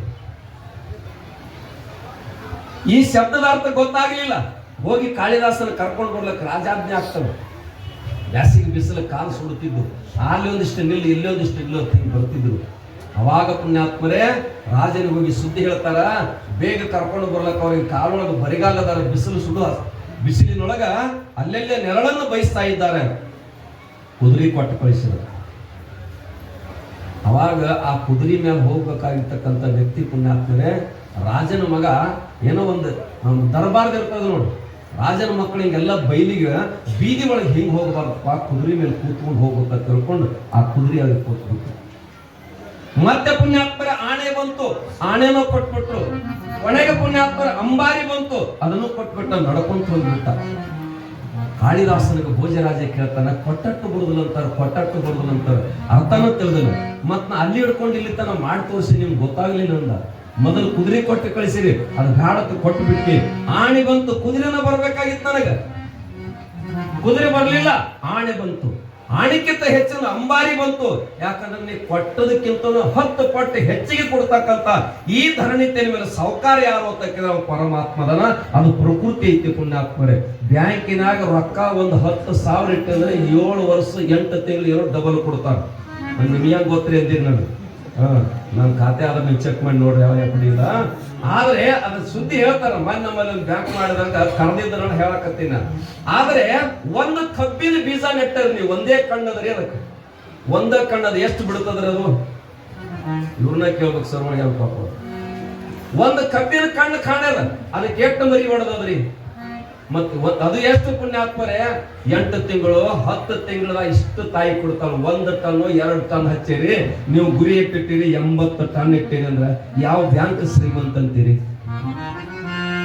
ಈ ಶಬ್ದದ ಅರ್ಥ ಗೊತ್ತಾಗ್ಲಿಲ್ಲ. ಹೋಗಿ ಕಾಳಿದಾಸನ ಕರ್ಕೊಂಡು ಬರ್ಲಕ್ಕೆ ರಾಜಾಜ್ಞೆ ಆಗ್ತವೆ. ಬ್ಯಾಸಿಗೆ ಬಿಸಿಲು ಕಾಲು ಸುಡುತ್ತಿದ್ದು, ಅಲ್ಲಿ ಒಂದಿಷ್ಟು ನಿಲ್ಲು, ಇಲ್ಲಿ ಒಂದಿಷ್ಟು ನಿಲ್ಲು ಬರ್ತಿದ್ರು. ಅವಾಗ ಪುಣ್ಯಾತ್ಮರೇ ರಾಜನಿಗೆ ಹೋಗಿ ಸುದ್ದಿ ಹೇಳ್ತಾರ, ಬೇಗ ಕರ್ಕೊಂಡು ಬರ್ಲಕ್ಕ. ಅವ್ರಿಗೆ ಕಾಲೊಳಗೆ ಬರಿಗಾಲದಾರ, ಬಿಸಿಲು ಸುಡುವ ಬಿಸಿಲಿನೊಳಗ ಅಲ್ಲೆಲ್ಲೇ ನೆರಳನ್ನು ಬಯಸ್ತಾ ಇದ್ದಾರೆ. ಕುದುರೆ ಕೊಟ್ಟು ಕಳಿಸಿದ್ರು. ಅವಾಗ ಆ ಕುದುರೆ ಮೇಲೆ ಹೋಗ್ಬೇಕಾಗಿರ್ತಕ್ಕಂಥ ವ್ಯಕ್ತಿ ಪುಣ್ಯಾತ್ಮರೇ ರಾಜನ ಮಗ. ಏನೋ ಒಂದು ದರ್ಬಾರ್ದ ಇರ್ತದ ನೋಡಿ, ರಾಜನ ಮಕ್ಕಳು ಹಿಂಗೆಲ್ಲ ಬೈಲಿಗೆ ಬೀದಿ ಒಳಗೆ ಹಿಂಗೆ ಹೋಗಬಾರ್ದಪ್ಪ, ಕುದುರೆ ಮೇಲೆ ಕೂತ್ಕೊಂಡು ಹೋಗ್ಬೇಕ ತಿಳ್ಕೊಂಡು ಆ ಕುದುರೆ ಅಲ್ಲಿ ಕೂತ್ಬಿಟ್ಟು. ಮತ್ತೆ ಪುಣ್ಯಾತ್ಮರ ಆಣೆ ಬಂತು, ಆಣೆನೂ ಕೊಟ್ಬಿಟ್ರು. ಕೊನೆಗೆ ಪುಣ್ಯಾತ್ಮರ ಅಂಬಾರಿ ಬಂತು, ಅದನ್ನು ಕೊಟ್ಬಿಟ್ಟ, ನಡ್ಕೊಂತ ಹೋಗ್ಬಿಟ್ಟ. ಕಾಳಿದಾಸನಿಗೆ ಭೋಜರಾಜ ಕೇಳ್ತಾನ, ಕೊಟ್ಟಟ್ಟು ಬರುದಿಲ್ಲ ಅಂತಾರ, ಅರ್ಥನೂ ತಿಳಿದಿಲ್ಲ. ಮತ್ ನಾ ಅಲ್ಲಿ ಹಿಡ್ಕೊಂಡು ಇಲ್ಲಿ ತನ ಮಾಡಿ ತೋರಿಸಿ ನಿಮ್ಗೆ ಗೊತ್ತಾಗ್ಲಿಲ್ಲ ಅಂದ. ಮೊದಲು ಕುದುರೆ ಕೊಟ್ಟು ಕಳಿಸಿರಿ, ಅದು ಗಾಢಕ್ಕೆ ಕೊಟ್ಟು ಬಿಟ್ಟಿ. ಆಣೆ ಬಂತು, ಕುದುರೆನ ಬರ್ಬೇಕಾಗಿತ್ತು ನನಗ, ಕುದುರೆ ಬರ್ಲಿಲ್ಲ, ಆಣೆ ಬಂತು. ಆಣಿಕ್ಕಿಂತ ಹೆಚ್ಚಿನ ಅಂಬಾರಿ ಬಂತು. ಯಾಕಂದ್ರೆ ನೀವು ಕೊಟ್ಟದಕ್ಕಿಂತ 10 ಪಟ್ಟು ಹೆಚ್ಚಿಗೆ ಕೊಡ್ತಕ್ಕಂತ ಈ ಧರಣಿ ತೆರೆ ಮೇಲೆ ಸಾವುಕಾರ ಯಾರು ಅಂತ ಕೇಳಿದ್ರೆ ಪರಮಾತ್ಮದನ. ಅದು ಪ್ರಕೃತಿ ಐತಿ ಪುಣ್ಯಾತ್ಮರೇ. ಬ್ಯಾಂಕಿನಾಗ ರೊಕ್ಕ ಒಂದು 10,000 ಇಟ್ಟಂದ್ರೆ 7 ವರ್ಷ 8 ತಿಂಗಳು ಡಬಲ್ ಕೊಡ್ತಾರೆ. ನಿಮಗೆ ಗೊತ್ತರಿ ಅಂದಿರಿ ನನಗೆ. ನನ್ನ ಖಾತೆ ಅದನ್ನ ಚೆಕ್ ಮಾಡಿ ನೋಡ್ರಿ, ಯಾವ ಇಲ್ಲ. ಆದ್ರೆ ಅದ್ರ ಸುದ್ದಿ ಹೇಳ್ತಾರ, ಮೊನ್ನೆ ನಮ್ಮಲ್ಲಿ ಒಂದು ಬ್ಯಾಂಕ್ ಮಾಡಿದಂಗ ಕರೆದಿದ್ದ ಹೇಳಕತ್ತೀನಿ. ಆದ್ರೆ ಒಂದು ಕಬ್ಬಿನ ಬೀಜ ನೆಟ್ಟರಿ ನೀವು, ಒಂದೇ ಕಣ್ಣದ್ರಿ, ಅದಕ್ಕೆ ಒಂದೇ ಕಣ್ಣದ ಎಷ್ಟು ಬಿಡುತ್ತದ್ರಿ ಅದು? ಇವ್ರನ್ನ ಕೇಳ್ಬೇಕು ಸರ್, ಪಾಪ. ಒಂದು ಕಬ್ಬಿನ ಕಣ್ಣು ಕಾಣ್ಯದ, ಅದಕ್ಕೆ ಎಷ್ಟು ಮರಿ ಹೊಡೆದದ್ರಿ? ಮತ್ತೆ ಅದು ಎಷ್ಟು ಪುಣ್ಯಾತ್ಮರೇ? 8 ತಿಂಗಳು 10 ತಿಂಗಳ ಇಷ್ಟು ತಾಯಿ ಕೊಡ್ತಾಳ. 1 ಟನ್ 2 ಟನ್ ಹಚ್ಚಿರಿ, ನೀವು ಗುರಿ ಇಟ್ಟಿರಿ 80 ಟನ್ ಇಟ್ಟಿರಿ ಅಂದ್ರೆ ಯಾವ ಬ್ಯಾಂಕ್ ಶ್ರೀಮಂತ ಅಂತೀರಿ?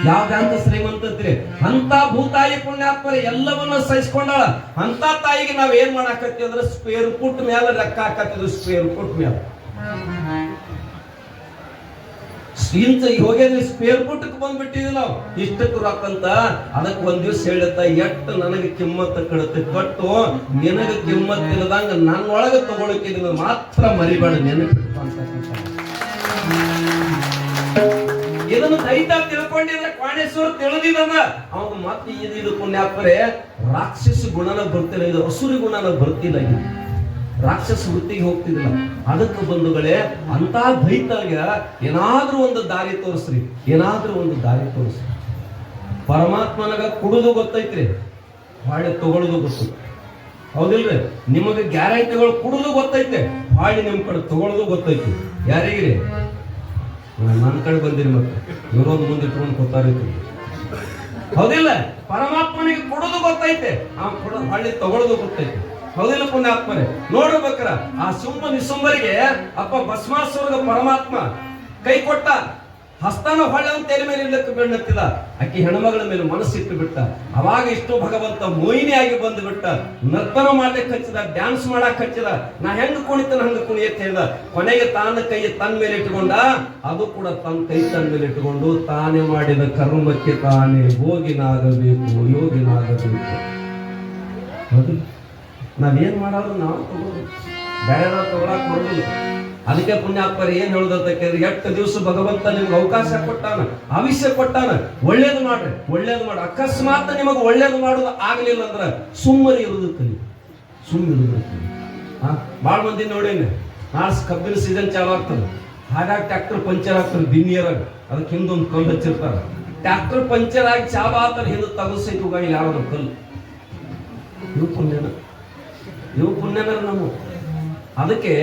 ಯಾವ ಬ್ಯಾಂಕ್ ಶ್ರೀಮಂತ ಅಂತೀರಿ? ಅಂತ ಭೂತಾಯಿ ಪುಣ್ಯಾತ್ಮರೇ ಎಲ್ಲವನ್ನ ಸಹಿಸ್ಕೊಂಡಾಳ. ಅಂತ ತಾಯಿಗೆ ನಾವ್ ಏನ್ ಮಾಡಾಕತ್ತೀವಿ ಅಂದ್ರೆ ಸ್ಕ್ವೇರ್ ಫುಟ್ ಮೇಲೆ ಲೆಕ್ಕ ಹಾಕತ್ತಿದ್ವಿ. ಸ್ಕ್ವೇರ್ ಫುಟ್ ಮೇಲೆ ಇಂತ ಹೋಗ್ಯದ್ರಿ ಸ್ಪೇರ್ ಪುಟ್ಟಕ್ಕೆ ಬಂದ್ಬಿಟ್ಟಿದ್ವಿ ನಾವು ಇಷ್ಟಕ್ಕೆ ರೊಕ್ಕಂತ. ಅದಕ್ಕೆ ಒಂದ್ ದಿವ್ಸ ಹೇಳುತ್ತ ಎಟ್ಟು ನನಗೆ ಕಿಮ್ಮತ್ತ ಕಡತೆ ಕೊಟ್ಟು ನಿನಗ ಕಿಮ್ಮತ್ ಇಲ್ಲದಂಗ ನನ್ನೊಳಗೆ ತಗೊಳಕಿದ್ ಮಾತ್ರ ಮರಿಬೇಡ ನೆನಪಿಟ್ಟು ಅಂತಕ್ಕಂಥ. ಇದನ್ನು ದೈತ ತಿಳ್ಕೊಂಡಿದ್ರೆ ಕ್ವಾಣೇಶ್ವರ ತಿಳಿದಿದ ಅವಾಗ ಮತ್ತೆ ಇದು ಪುಣ್ಯಾತ್ಮರೇ ರಾಕ್ಷಸ ಗುಣನ ಬರ್ತಿಲ್ಲ, ಇದು ಅಸುರಿ ಗುಣನ ಬರ್ತಿಲ್ಲ, ಇದು ರಾಕ್ಷಸ ವೃತ್ತಿಗೆ ಹೋಗ್ತಿದಿಲ್ಲ. ಅದಕ್ಕೆ ಬಂಧುಗಳೇ ಅಂತ ದೈತಗೆ ಏನಾದ್ರೂ ಒಂದು ದಾರಿ ತೋರಿಸ್ರಿ, ಏನಾದ್ರೂ ಒಂದು ದಾರಿ ತೋರಿಸ್ರಿ. ಪರಮಾತ್ಮನಗ ಕುಡುದು ಗೊತ್ತೈತ್ರಿ, ಹಾಳೆ ತಗೊಳ್ಳೋದು ಗೊತ್ತು, ಹೌದಿಲ್ರಿ? ನಿಮಗೆ ಗ್ಯಾರಂಟಿಗಳು ಕುಡುದು ಗೊತ್ತೈತೆ, ಹಾಳಿ ನಿಮ್ ಕಡೆ ತಗೊಳ್ಳೋದು ಗೊತ್ತೈತಿ. ಯಾರಿಗ್ರಿ? ನನ್ನ ಕಡೆ ಬಂದಿರಿ, ಮತ್ತೆ ಇವರೊಂದು ಮುಂದೆ ಇಟ್ಕೊಂಡು ಗೊತ್ತಾರೈತಿ, ಹೌದಿಲ್ಲ? ಪರಮಾತ್ಮನಿಗೆ ಕೊಡೋದು ಗೊತ್ತೈತೆ, ಆ ಹಳ್ಳಿ ತಗೊಳ್ಳೋದು ಗೊತ್ತೈತೆ, ಹೌದಿಲ್ಲ ಪುಣ್ಯಾತ್ಮರೇ? ನೋಡ್ಬೇಕ್ರ ಆ ಸುಂಬ ನಿಸುಂಬರಿಗೆ ಅಪ್ಪ ಭಸ್ಮಾಸುರಗ ಪರಮಾತ್ಮ ಕೈ ಕೊಟ್ಟ, ಹಸ್ತಾನ ಹೊಳ್ಳೆ ತೆಲೆ ಮೇಲೆ ಇಡ್ಲಕ್ಕೆ ಬೆನ್ನತ್ತಿದ, ಅಕ್ಕಿ ಹೆಣ್ಮಗಳ ಮೇಲೆ ಮನಸ್ಸಿಟ್ಟು ಬಿಟ್ಟ. ಅವಾಗ ಇಷ್ಟು ಭಗವಂತ ಮೋಹಿನಿ ಆಗಿ ಬಂದು ಬಿಟ್ಟ, ನರ್ತನ ಮಾಡ್ಲಿಕ್ಕೆ ಹಚ್ಚಿದ, ಡ್ಯಾನ್ಸ್ ಮಾಡಕ್ ಹಚ್ಚಿದ. ನಾ ಹೆಂಗ್ ಕುಣಿತನ ಹಂಗ ಕುಣಿಯತ್ ಹೇಳ್ದ. ಕೊನೆಗೆ ತಾನ ಕೈ ತನ್ನ ಮೇಲೆ ಇಟ್ಕೊಂಡ, ಅದು ಕೂಡ ತನ್ನ ಕೈ ತನ್ನ ಮೇಲೆ ಇಟ್ಕೊಂಡು ತಾನೇ ಮಾಡಿದ ಕರ್ಮಕ್ಕೆ ತಾನೇ ಭೋಗಿನಾಗಬೇಕು, ಯೋಗಿನಾಗಬೇಕು. ಹೌದು, ನಾವೇನ್ ಮಾಡೋದು ನಾವು ತಗೋದು, ಬೇರೆ ತಗೊಳಕ್ ಬರೋದಿಲ್ಲ. ಅದಕ್ಕೆ ಪುಣ್ಯಾತ್ಮರು ಏನ್ ಹೇಳುದಂತ ಕೇಳಿದ್ರೆ, ಎಷ್ಟು ದಿವಸ ಭಗವಂತ ನಿಮ್ಗೆ ಅವಕಾಶ ಕೊಟ್ಟಾನ, ಆವಿಷ್ಯ ಕೊಟ್ಟಾನ, ಒಳ್ಳೇದು ಮಾಡ್ರಿ, ಒಳ್ಳೇದು ಮಾಡ್ರಿ. ಅಕಸ್ಮಾತ್ ನಿಮಗೆ ಒಳ್ಳೇದು ಮಾಡೋದು ಆಗ್ಲಿಲ್ಲ ಅಂದ್ರ ಸುಮ್ಮನೆ ಇರುವುದು ಕಲಿ, ಸುಮ್ಮನೆ ಕಲಿ. ಬಾಳ ಮಂದಿ ನೋಡೇನೆ, ನಾಳೆ ಕಬ್ಬಿನ ಸೀಸನ್ ಚಾಲು ಆಗ್ತದೆ, ಹಾಗಾಗಿ ಟ್ರ್ಯಾಕ್ಟರ್ ಪಂಚರ್ ಆಗ್ತದೆ ದಿನ್ನಿಯರಾಗ, ಅದಕ್ಕೆ ಹಿಂದೊಂದು ಕಲ್ಲು ಹಚ್ಚಿರ್ತಾರ. ಟ್ರ್ಯಾಕ್ಟರ್ ಪಂಚರ್ ಆಗಿ ಚಾಲು ಆಗ್ತಾರೆ, ಹಿಂದೆ ತಗಸೈತು ಇಲ್ಲಿ ಯಾವ್ದು ಕಲ್ಲು. ಇವು ಪುಣ್ಯನ ನಮ್ಮ. ಅದಕ್ಕೆ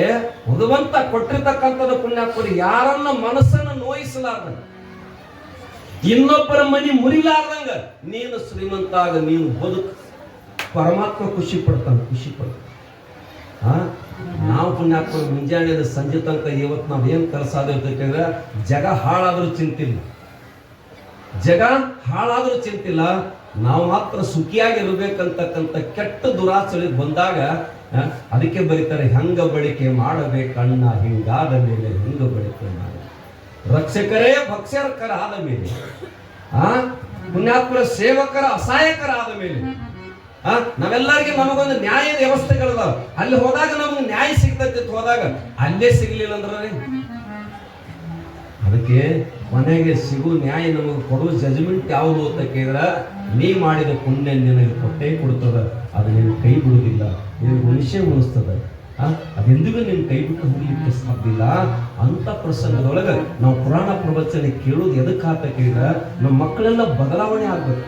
ಭಗವಂತ ಕೊಟ್ಟಿರ್ತಕ್ಕಂಥದ್ದು ಪುಣ್ಯಾತ್ಮರು ಯಾರನ್ನ ಮನಸ್ಸನ್ನ ನೋಯಿಸಲಾರ್ದಂಗ, ಇನ್ನೊಬ್ಬರ ಮನಿ ಮುರಿಲಾರ್ದಂಗ ನೀನು ಶ್ರೀಮಂತ ಆಗ, ನೀನು ಬದುಕು. ಪರಮಾತ್ಮ ಖುಷಿ ಪಡ್ತಾನೆ, ಖುಷಿ ಪಡ್ತಾನೆ. ನಾವು ಪುಣ್ಯಾತ್ಮ ಮುಂಜಾನೆ ಸಂಜೆ ತನಕ ಇವತ್ತು ನಾವೇನ್ ಕೆಲಸ ಆದ್ರೆ ಜಗ ಹಾಳಾದ್ರೂ ಚಿಂತಿಲ್ಲ, ಜಗ ಹಾಳಾದ್ರೂ ಚಿಂತಿಲ್ಲ. ನಾವು ಮಾತ್ರ ಸುಖಿಯಾಗಿರ್ಬೇಕಂತಕ್ಕಂಥ ಕೆಟ್ಟ ದುರಾಚರಣೆ ಬಂದಾಗ ಅದಕ್ಕೆ ಬರೀತಾರೆ, ಹೆಂಗ ಬಳಕೆ ಮಾಡಬೇಕಣ್ಣ ಹಿಂಗಾದ ಮೇಲೆ ಹೆಂಗ ಬಳಕೆ ಮಾಡ. ರಕ್ಷಕರೇ ಭಕ್ಷಕರ ಆದ ಮೇಲೆ, ಪುಣ್ಯಾತ್ಮರ ಸೇವಕರ ಅಸಹಾಯಕರ ಆದ ಮೇಲೆ, ನಾವೆಲ್ಲರಿಗೆ ನಮಗೊಂದು ನ್ಯಾಯದ ವ್ಯವಸ್ಥೆಗಳದಾವ. ಅಲ್ಲಿ ಹೋದಾಗ ನಮಗೆ ನ್ಯಾಯ ಸಿಗ್ತೈತಿ, ಹೋದಾಗ ಅಲ್ಲೇ ಸಿಗ್ಲಿಲ್ಲ ಅಂದ್ರೆ ಅದಕ್ಕೆ ಮನೆಗೆ ಸಿಗು ನ್ಯಾಯ ನಮಗೆ ಕೊಡುವ ಜಜ್ಮೆಂಟ್ ಯಾವುದು ಅಂತ ಕೇಳಿದ್ರೆ, ನೀ ಮಾಡಿದ ಪುಣ್ಯ ನಿನಗೆ ಕೊಟ್ಟೇ ಕೊಡ್ತದ, ಅದು ನೀನು ಕೈ ಬಿಡುವುದಿಲ್ಲ, ನಿನಗೆ ಉಳಿಸೇ ಉಳಿಸ್ತದ. ಅದೆಂದಿಗೂ ನೀನು ಕೈ ಬಿಟ್ಟು ಹೋಗ್ಲಿಕ್ಕೆ ಸಾಧ್ಯ ಇಲ್ಲ. ಅಂತ ಪ್ರಸಂಗದೊಳಗೆ ನಾವು ಪುರಾಣ ಪ್ರವಚನ ಕೇಳೋದು ಎದಕ್ಕೆ ಅಂತ ಕೇಳಿದ್ರೆ, ನಮ್ಮ ಮಕ್ಕಳೆಲ್ಲ ಬದಲಾವಣೆ ಆಗ್ಬೇಕು.